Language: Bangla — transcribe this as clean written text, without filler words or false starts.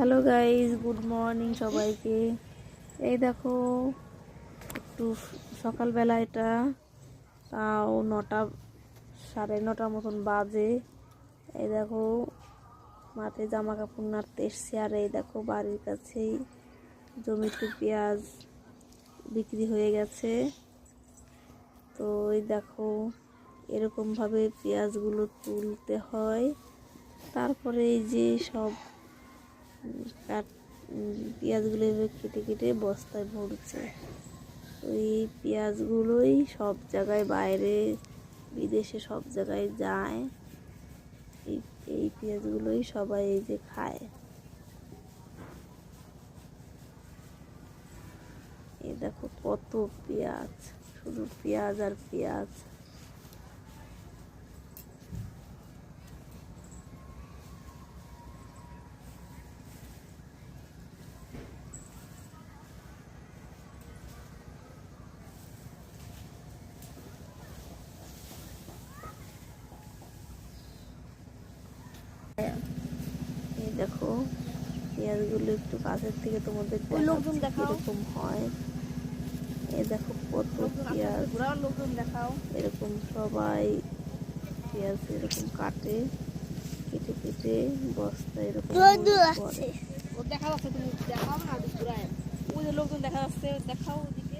হ্যালো গাইজ, গুড মর্নিং সবাইকে। এই দেখো, একটু সকালবেলা, এটা তাও 9টা, 9:30 মতন বাজে। এই দেখো, মাঠে জামা কাপড় নাড়তে এসছি। আর এই দেখো, বাড়ির কাছেই জমিতে পেঁয়াজ বিক্রি হয়ে গেছে। তো এই দেখো, এরকমভাবে পেঁয়াজগুলো তুলতে হয়। তারপরে এই যে সব পেঁয়াজগুলো এভাবে কেটে কেটে বস্তায় ভরছে। তো এই পেঁয়াজগুলোই সব জায়গায়, বাইরে বিদেশে সব জায়গায় যায়। এই পেঁয়াজগুলোই সবাই এই যে খায়। এই দেখো কত পেঁয়াজ, শুধু পেঁয়াজ আর পেঁয়াজ। এই দেখো, পেঁয়াজগুলো একটু কাছের থেকে তোমাদের দেখাচ্ছি কিরকম হয়। এই দেখো কত পেঁয়াজ, এরকম সবাই পেঁয়াজ এরকম কাটে, কেটে কেটে বস্তা এরকম করে। দেখা যাচ্ছে, তুমি দেখাও না, ওই যে লোকজন দেখা যাচ্ছে, দেখাও ওদিকে।